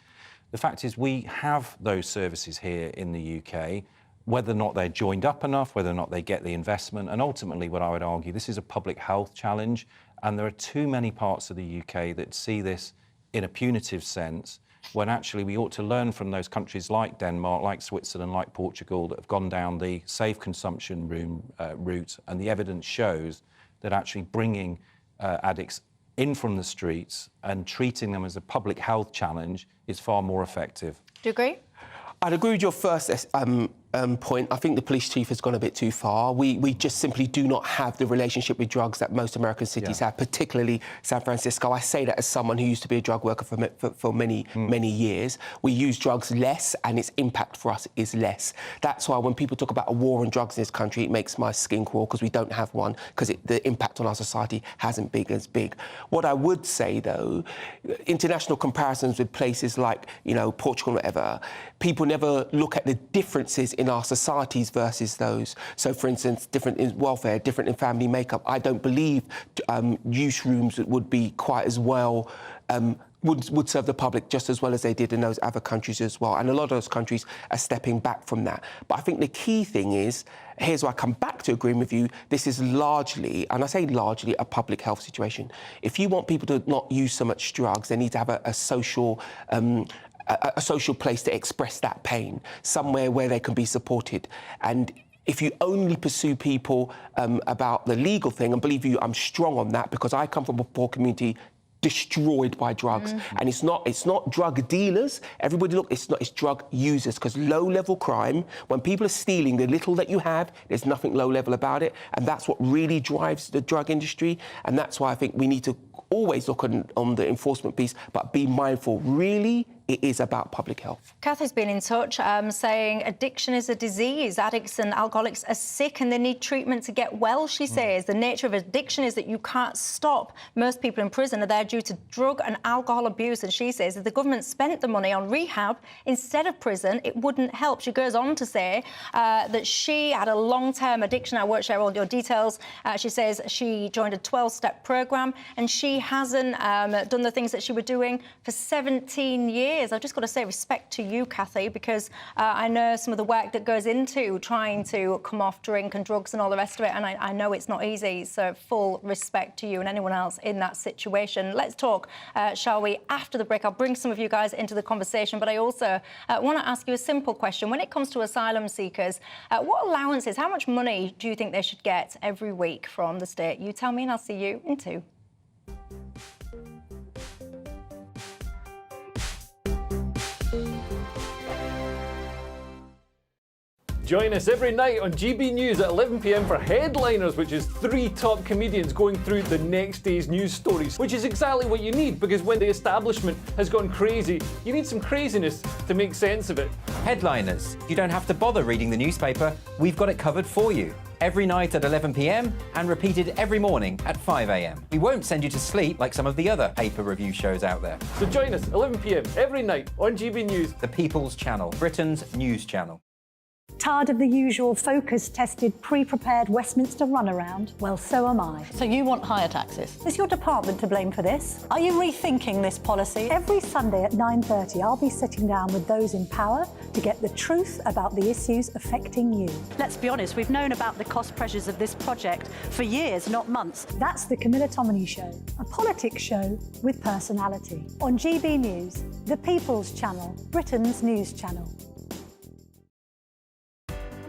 The fact is, we have those services here in the UK. Whether or not they're joined up enough, whether or not they get the investment, and ultimately what I would argue, this is a public health challenge, and there are too many parts of the UK that see this in a punitive sense, when actually we ought to learn from those countries like Denmark, like Switzerland, like Portugal, that have gone down the safe consumption route, and the evidence shows that actually bringing addicts in from the streets and treating them as a public health challenge is far more effective. Do you agree? I'd agree with your first point. I think the police chief has gone a bit too far. We just simply do not have the relationship with drugs that most American cities have, particularly San Francisco. I say that as someone who used to be a drug worker for many years. We use drugs less, and its impact for us is less. That's why when people talk about a war on drugs in this country, it makes my skin crawl, because we don't have one, because the impact on our society hasn't been as big. What I would say, though, international comparisons with places like, Portugal, whatever, people never look at the differences in our societies versus those. So, for instance, different in welfare, different in family makeup. I don't believe use rooms would be quite as well, would serve the public just as well as they did in those other countries as well. And a lot of those countries are stepping back from that. But I think the key thing is, here's where I come back to agreeing with you, this is largely, and I say largely, a public health situation. If you want people to not use so much drugs, they need to have a social place to express that pain, somewhere where they can be supported. And if you only pursue people about the legal thing, and believe you, I'm strong on that, because I come from a poor community destroyed by drugs. And it's not drug dealers. Everybody look, it's drug users, because low-level crime, when people are stealing the little that you have, there's nothing low-level about it, and that's what really drives the drug industry. And that's why I think we need to always look on the enforcement piece, but be mindful, really, it is about public health. Kathy's been in touch saying addiction is a disease. Addicts and alcoholics are sick and they need treatment to get well, she says. The nature of addiction is that you can't stop. Most people in prison are there due to drug and alcohol abuse, and she says if the government spent the money on rehab instead of prison, it wouldn't help. She goes on to say that she had a long-term addiction. I won't share all your details. She says she joined a 12-step programme and she hasn't done the things that she was doing for 17 years. years. I've just got to say respect to you, Cathy, because I know some of the work that goes into trying to come off drink and drugs and all the rest of it, and I know it's not easy, so full respect to you and anyone else in that situation. Let's talk, shall we, after the break. I'll bring some of you guys into the conversation, but I also want to ask you a simple question. When it comes to asylum seekers, what allowances, how much money do you think they should get every week from the state? You tell me and I'll see you in 2. Join us every night on GB News at 11 p.m. for Headliners, which is 3 top comedians going through the next day's news stories, which is exactly what you need, because when the establishment has gone crazy, you need some craziness to make sense of it. Headliners. You don't have to bother reading the newspaper. We've got it covered for you. Every night at 11 p.m. and repeated every morning at 5 a.m. We won't send you to sleep like some of the other paper review shows out there. So join us 11 p.m. every night on GB News. The People's Channel, Britain's news channel. Tired of the usual focus-tested, pre-prepared Westminster runaround? Well, so am I. So you want higher taxes? Is your department to blame for this? Are you rethinking this policy? Every Sunday at 9:30, I'll be sitting down with those in power to get the truth about the issues affecting you. Let's be honest, we've known about the cost pressures of this project for years, not months. That's the Camilla Tominey Show, a politics show with personality. On GB News, the People's Channel, Britain's news channel.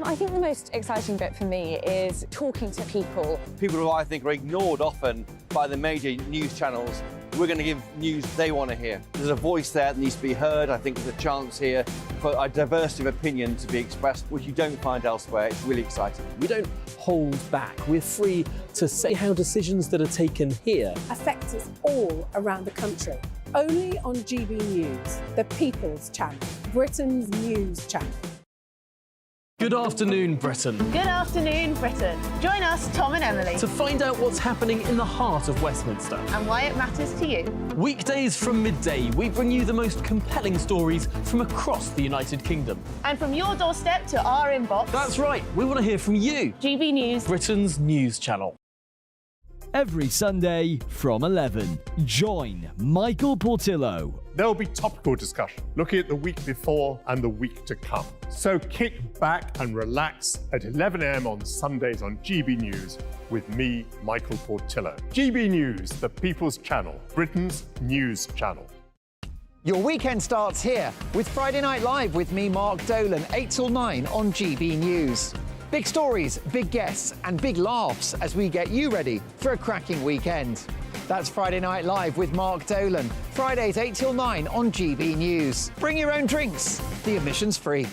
I think the most exciting bit for me is talking to people. People who I think are ignored often by the major news channels. We're going to give news they want to hear. There's a voice there that needs to be heard. I think there's a chance here for a diversity of opinion to be expressed, which you don't find elsewhere. It's really exciting. We don't hold back. We're free to say how decisions that are taken here affect us all around the country. Only on GB News, the People's Channel, Britain's news channel. Good afternoon, Britain. Good afternoon, Britain. Join us, Tom and Emily, To find out what's happening in the heart of Westminster. and why it matters to you. Weekdays from midday, we bring you the most compelling stories from across the United Kingdom. And from your doorstep to our inbox. That's right, we want to hear from you. GB News, Britain's news channel. Every Sunday from 11, join Michael Portillo. There'll be topical discussion, looking at the week before and the week to come. So kick back and relax at 11 a.m. on Sundays on GB News with me, Michael Portillo. GB News, the People's Channel, Britain's news channel. Your weekend starts here with Friday Night Live with me, Mark Dolan, 8 till 9 on GB News. Big stories, big guests and big laughs as we get you ready for a cracking weekend. That's Friday Night Live with Mark Dolan, Fridays 8 till 9 on GB News. Bring your own drinks, the admission's free.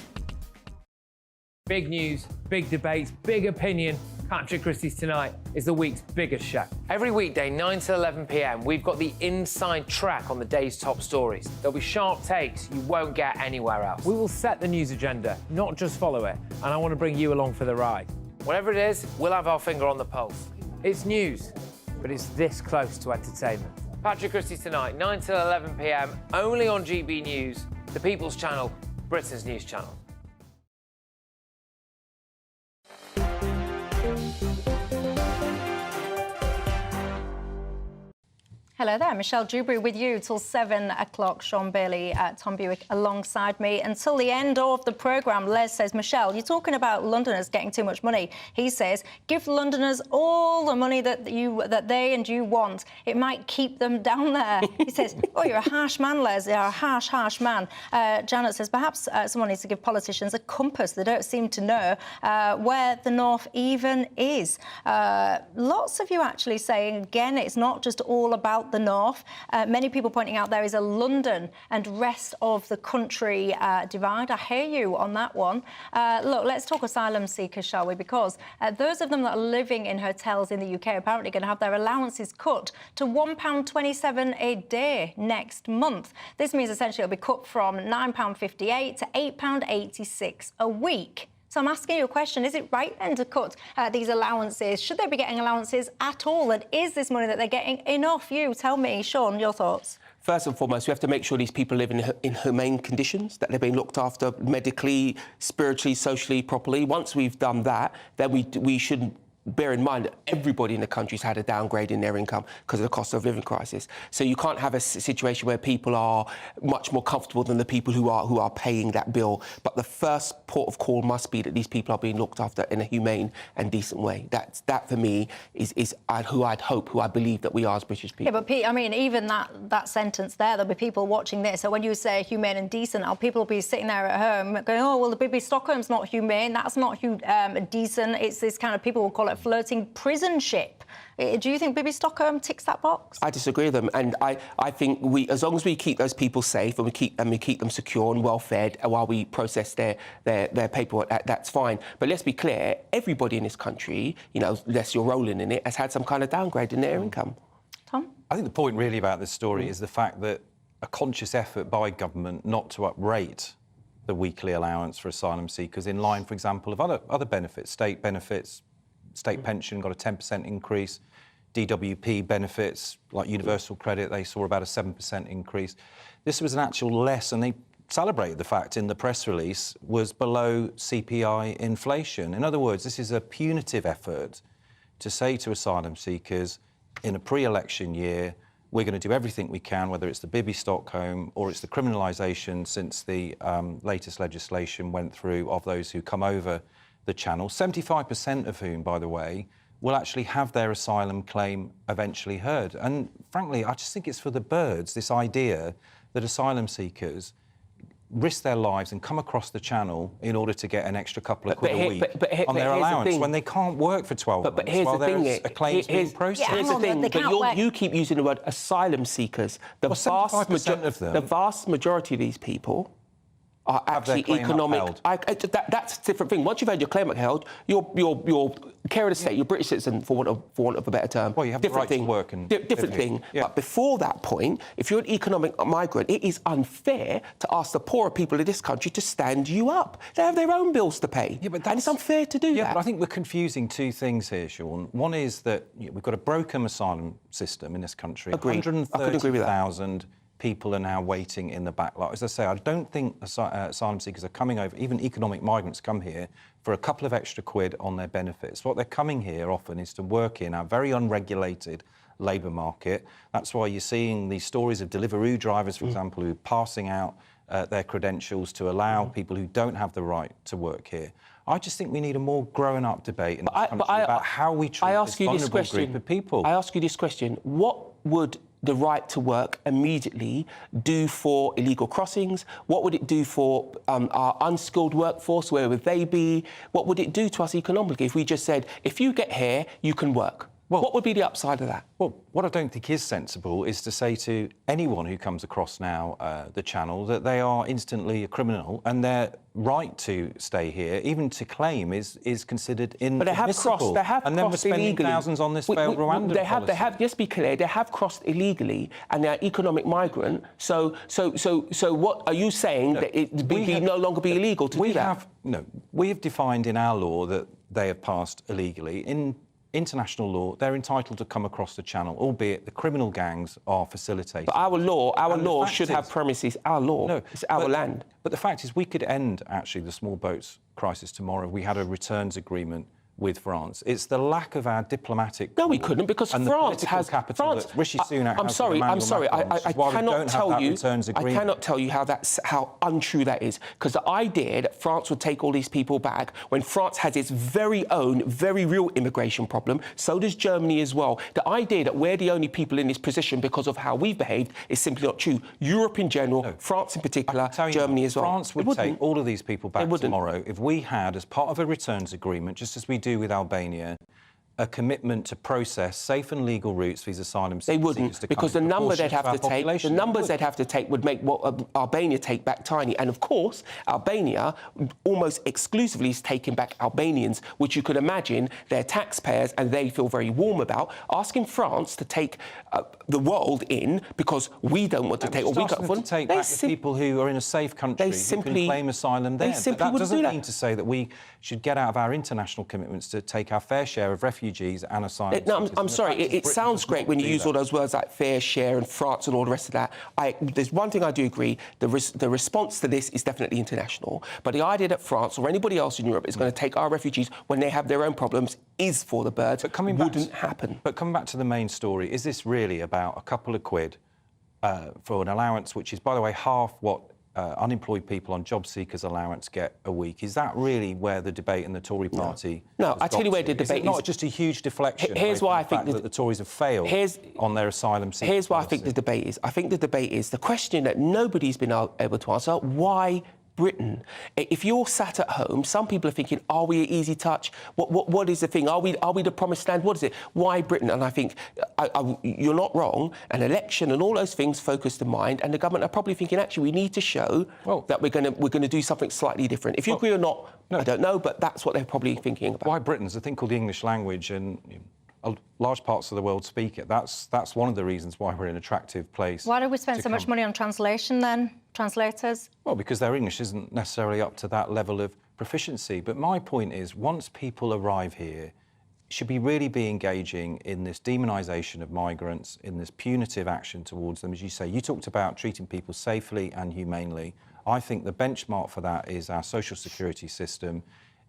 Big news, big debates, big opinion. Patrick Christie's Tonight is the week's biggest show. Every weekday, 9 to 11 p.m, we've got the inside track on the day's top stories. There'll be sharp takes you won't get anywhere else. We will set the news agenda, not just follow it, and I want to bring you along for the ride. Whatever it is, we'll have our finger on the pulse. It's news, but it's this close to entertainment. Patrick Christie's Tonight, 9 to 11 p.m, only on GB News, the People's Channel, Britain's news channel. Hello there, Michelle Dewberry with you till 7 o'clock. Sean Bailey, Tom Buick alongside me until the end of the programme. Les says, Michelle, you're talking about Londoners getting too much money. He says, give Londoners all the money that they and you want. It might keep them down there. He says, oh, you're a harsh man, Les. You're a harsh, harsh man. Janet says, perhaps someone needs to give politicians a compass. They don't seem to know where the north even is. Lots of you actually saying, again, it's not just all about the north. Many people pointing out there is a London and rest of the country divide. I hear you on that one. Look, let's talk asylum seekers, shall we? Because those of them that are living in hotels in the UK are apparently going to have their allowances cut to £1.27 a day next month. This means essentially it'll be cut from £9.58 to £8.86 a week. So I'm asking you a question, is it right then to cut these allowances? Should they be getting allowances at all? And is this money that they're getting enough? You tell me, Sean, your thoughts. First and foremost, we have to make sure these people live in humane conditions, that they're being looked after medically, spiritually, socially, properly. Once we've done that, then we should bear in mind that everybody in the country's had a downgrade in their income because of the cost of living crisis. So you can't have a situation where people are much more comfortable than the people who are paying that bill. But the first port of call must be that these people are being looked after in a humane and decent way. That for me is who I believe that we are as British people. Yeah, but Pete, I mean, even that sentence there, there'll be people watching this. So when you say humane and decent, people will be sitting there at home going, oh, well, the Bibi Stockholm's not humane, that's not decent. It's this kind of, people will call it flirting prison ship. Do you think Bibi Stockholm ticks that box? I disagree with them, and I think as long as we keep those people safe and we keep them secure and well fed while we process their paperwork, that's fine. But let's be clear, everybody in this country, unless you're rolling in it, has had some kind of downgrade in their income. Tom? I think the point really about this story is the fact that a conscious effort by government not to uprate the weekly allowance for asylum seekers in line, for example, of other benefits, state pension got a 10% increase, DWP benefits like universal credit, they saw about a 7% increase. This was an actual less, and they celebrated the fact in the press release, was below CPI inflation. In other words, this is a punitive effort to say to asylum seekers in a pre-election year, we're going to do everything we can, whether it's the Bibi Stockholm or it's the criminalisation since the latest legislation went through of those who come over the channel, 75% of whom, by the way, will actually have their asylum claim eventually heard. And frankly, I just think it's for the birds, this idea that asylum seekers risk their lives and come across the channel in order to get an extra couple of quid a week on their allowance when they can't work for 12 months but here's while the thing, a claim's being processed. Here's the thing, but you keep using the word asylum seekers. The vast majority of these people are actually economic. That's a different thing. Once you've had your claim upheld, you're care of the state, you're a British citizen, for want of a better term. Well, you have the right to work and different thing. Yeah. But before that point, if you're an economic migrant, it is unfair to ask the poorer people of this country to stand you up. They have their own bills to pay, and it's unfair to do that. Yeah, but I think we're confusing two things here, Sean. One is that we've got a broken asylum system in this country. Agreed. 130,000 people are now waiting in the backlog. As I say, I don't think asylum seekers are coming over, even economic migrants come here for a couple of extra quid on their benefits. What they're coming here often is to work in our very unregulated labour market. That's why you're seeing these stories of Deliveroo drivers, for example, who are passing out their credentials to allow people who don't have the right to work here. I just think we need a more grown-up debate in this country about how we treat this vulnerable group of people. I ask you this question. What would the right to work immediately do for illegal crossings? What would it do for our unskilled workforce? Where would they be? What would it do to us economically if we just said, if you get here, you can work? Well, what would be the upside of that? Well, what I don't think is sensible is to say to anyone who comes across now the channel that they are instantly a criminal and their right to stay here, even to claim, is considered inadmissible. But they have crossed and then we're spending illegally. Thousands on this failed Rwandan policy. They have. Just be clear. They have crossed illegally, and they're economic migrant. So what are you saying that it would no longer be illegal to do that? We have defined in our law that they have passed illegally. In international law, they're entitled to come across the channel, albeit the criminal gangs are facilitated. But our law should have premises. Our law, it's our land. But the fact is, we could end, actually, the small boats crisis tomorrow. We had a returns agreement with France. It's the lack of our diplomatic... No, we couldn't, because France has... Rishi Sunak I'm sorry. I cannot tell you how untrue that is, because the idea that France would take all these people back when France has its very own, very real immigration problem, so does Germany as well. The idea that we're the only people in this position because of how we've behaved is simply not true. Europe in general, France in particular, Germany as well. France would take all of these people back tomorrow if we had, as part of a returns agreement, just as we do with Albania, a commitment to process safe and legal routes for these asylum seekers. They wouldn't, because the number they'd have to take, would make what Albania take back tiny. And of course, Albania almost exclusively is taking back Albanians, which you could imagine they're taxpayers and they feel very warm about. Asking France to take the world in because we don't want to take, or we can't afford to take back the people who are in a safe country who can claim asylum there. But that doesn't mean to say that we should get out of our international commitments to take our fair share of refugees refugees and asylum No, seekers. I'm sorry. It Britain sounds does great not when you do use that. all those words like fair share and France and all the rest of that. There's one thing I do agree. The response to this is definitely international. But the idea that France or anybody else in Europe is going to take our refugees when they have their own problems is for the birds. But wouldn't happen. But coming back to the main story, is this really about a couple of quid for an allowance, which is, by the way, half what unemployed people on job seekers allowance get a week? Is that really where the debate in the Tory party? No, I tell you where the debate is. Not just a huge deflection. Here's why I think think that the Tories have failed on their asylum seekers. Here's why I think the debate is. I think the debate is the question that nobody's been able to answer: why Britain? If you're sat at home, some people are thinking, are we an easy touch? What is the thing? Are we the promised land? What is it? Why Britain? And I think you're not wrong. An election and all those things focus the mind, and the government are probably thinking, actually, we need to show that we're going to do something slightly different. If you agree or not, I don't know, but that's what they're probably thinking about. Why Britain's a thing called the English language, and large parts of the world speak it. That's one of the reasons why we're an attractive place. Why do we spend so much money on translation then? Translators? Well, because their English isn't necessarily up to that level of proficiency. But my point is, once people arrive here, should really be engaging in this demonisation of migrants, in this punitive action towards them. As you say, you talked about treating people safely and humanely. I think the benchmark for that is our social security system.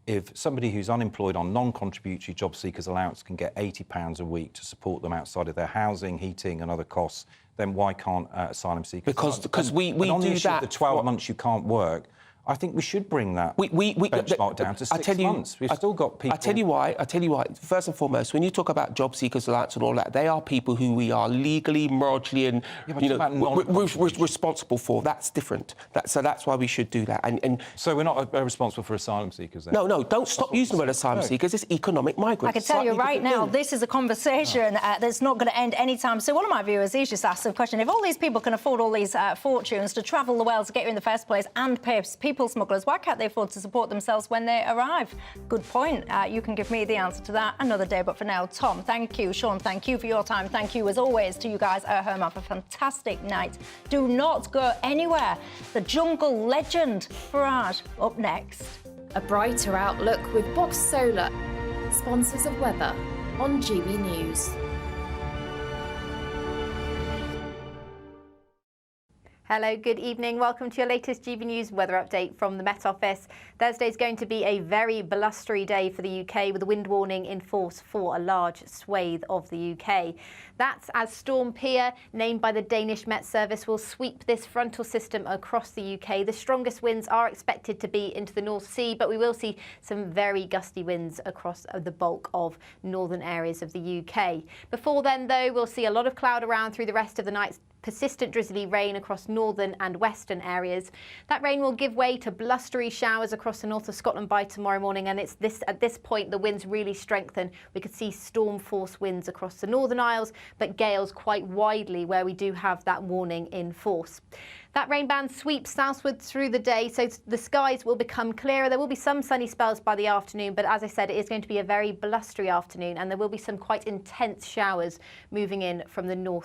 If somebody who's unemployed on non-contributory job seekers allowance can get £80 a week to support them outside of their housing, heating and other costs, then why can't asylum seekers? Because we on the do issue that. Of the 12 months you can't work, I think we should bring that benchmark down to 6 months. We've still got people... I tell you why. First and foremost, when you talk about job seekers allowance and all that, they are people who we are legally, morally and responsible for. That's different. So that's why we should do that. And so we're not responsible for asylum seekers then? No, don't stop using the word asylum seekers. It's economic migrants. I can tell you right now, this is a conversation that's not going to end anytime soon. One of my viewers, he's just asked the question, if all these people can afford all these fortunes to travel the world to get you in the first place and pay people smugglers, why can't they afford to support themselves when they arrive? Good point. You can give me the answer to that another day, but for now, Tom, thank you. Sean, thank you for your time. Thank you, as always, to you guys at home. Have a fantastic night. Do not go anywhere. The jungle legend, Farage, up next. A brighter outlook with Box Solar, sponsors of weather on GB News. Hello, good evening. Welcome to your latest GB News weather update from the Met Office. Thursday is going to be a very blustery day for the UK, with a wind warning in force for a large swathe of the UK. That's as Storm Pia, named by the Danish Met Service, will sweep this frontal system across the UK. The strongest winds are expected to be into the North Sea, but we will see some very gusty winds across the bulk of northern areas of the UK. Before then, though, we'll see a lot of cloud around through the rest of the night. Persistent drizzly rain across northern and western areas. That rain will give way to blustery showers across the north of Scotland by tomorrow morning, and at this point the winds really strengthen. We could see storm force winds across the Northern Isles, but gales quite widely where we do have that warning in force. That rain band sweeps southward through the day, so the skies will become clearer. There will be some sunny spells by the afternoon, but as I said, it is going to be a very blustery afternoon, and there will be some quite intense showers moving in from the north